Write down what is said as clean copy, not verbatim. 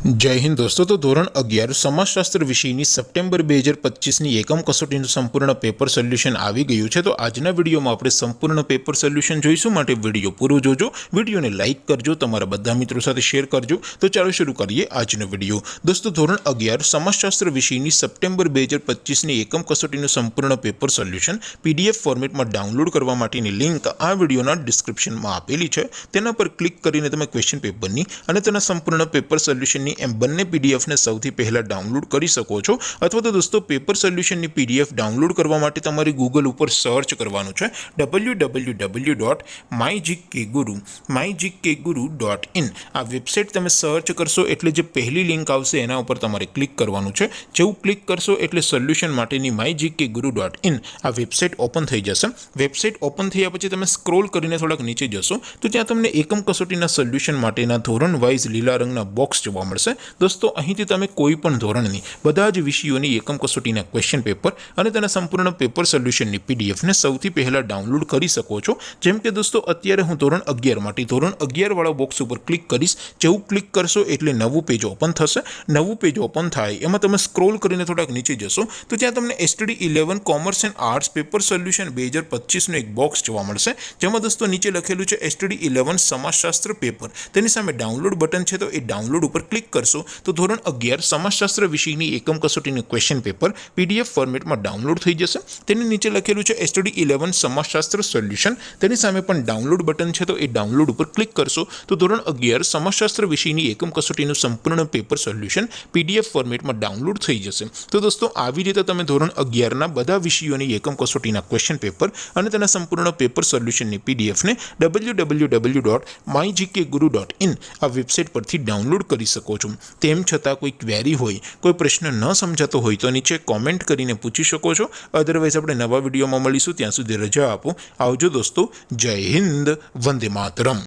जय हिंद दोस्तों। तो धोरण 11 समाजशास्त्र विषयની સપ્ટેમ્બર 2025ની એકમ કસોટીનું સંપૂર્ણ પેપર સોલ્યુશન આવી ગયું છે। તો આજના વિડીયોમાં આપણે સંપૂર્ણ પેપર સોલ્યુશન જોઈશું, માટે વિડીયો પૂરો જોજો, વિડીયોને લાઇક કરજો, તમારા બધા મિત્રો સાથે શેર કરજો। તો ચાલો શરૂ કરીએ આજનો વિડીયો। દોસ્તો ધોરણ 11 સમાજશાસ્ત્ર વિષયની સપ્ટેમ્બર 2025ની એકમ કસોટીનું સંપૂર્ણ પેપર સોલ્યુશન પીડીએફ ફોર્મેટમાં ડાઉનલોડ કરવા માટેની લિંક આ વિડીયોના ડિસ્ક્રિપ્શનમાં આપેલી છે। તેના પર ક્લિક કરીને તમે ક્વેશ્ચન પેપરની અને તેના સંપૂર્ણ પેપર સોલ્યુશનની એમ બંને પીડીએફ ને સૌથી પહેલા ડાઉનલોડ કરી શકો છો। અથવા તો દોસ્તો પેપર સોલ્યુશનની પીડીએફ ડાઉનલોડ કરવા માટે તમારે ગૂગલ ઉપર સર્ચ કરવાનું છે www.mygkguru.in। આ વેબસાઇટ તમે સર્ચ કરશો એટલે જે પહેલી લિંક આવશે એના ઉપર તમારે ક્લિક કરવાનું છે। જેવું ક્લિક કરશો એટલે સોલ્યુશન માટેની mygkguru.in આ વેબસાઇટ ઓપન થઈ જશે। વેબસાઇટ ઓપન થયા પછી તમે સ્ક્રોલ કરીને થોડાક નીચે જશો તો ત્યાં તમને એકમ કસોટીના સોલ્યુશન માટેના ધોરણ વાઇઝ લીલા રંગના બોક્સ જોવા મળશે। दोस्तों અહીંથી તમે કોઈ પણ ધોરણની બધા જ વિષયોની એકમ કસોટીના ક્વેશ્ચન પેપર અને તેના સંપૂર્ણ પેપર સોલ્યુશનની પીડીએફ ને સૌથી પહેલા ડાઉનલોડ કરી શકો છો। જેમ કે દોસ્તો અત્યારે હું ધોરણ 11 માટે ધોરણ 11 વાળા બોક્સ ઉપર ક્લિક કરીશ। જેવું ક્લિક કરશો એટલે નવું પેજ ઓપન થશે। નવું પેજ ઓપન થાય એમાં તમે સ્ક્રોલ કરીને થોડાક નીચે જશો તો ત્યાં તમને STD 11 commerce and arts paper solution 2025 નું એક બોક્સ જોવા મળશે। જેમાં દોસ્તો નીચે લખેલું છે STD 11 સમાજશાસ્ત્ર પેપર, તેની સામે ડાઉનલોડ બટન છે તો એ ડાઉનલોડ ઉપર ક્લિક કરશો તો ધોરણ 11 સમાજશાસ્ત્ર વિષયની એકમ કસોટીનું ક્વેશ્ચન પેપર પીડીએફ ફોર્મેટમાં ડાઉનલોડ થઈ જશે। તેની નીચે લખેલું છે STD 11 સમાજશાસ્ત્ર સોલ્યુશન, તેની સામે પણ ડાઉનલોડ બટન છે તો એ ડાઉનલોડ ઉપર ક્લિક કરશો તો ધોરણ 11 સમાજશાસ્ત્ર વિષયની એકમ કસોટીનું સંપૂર્ણ પેપર સોલ્યુશન પીડીએફ ફોર્મેટમાં ડાઉનલોડ થઈ જશે। તો દોસ્તો આવી રીતે તમે ધોરણ 11ના બધા વિષયોની એકમ કસોટીના ક્વેશ્ચન પેપર અને તેના સંપૂર્ણ પેપર સોલ્યુશનની પીડીએફ ને www.mygkguru.in આ વેબસાઇટ પરથી ડાઉનલોડ કરી શકો છો। તેમ છતાં કોઈ ક્વેરી હોય, કોઈ પ્રશ્ન ન સમજાતો હોય તો નીચે કોમેન્ટ કરીને પૂછી શકો છો। અધરવાઇઝ આપણે નવા વિડીયોમાં મળીશું, ત્યાં સુધી રજા આપો। આવજો દોસ્તો, જય હિન્દ, વંદે માતરમ।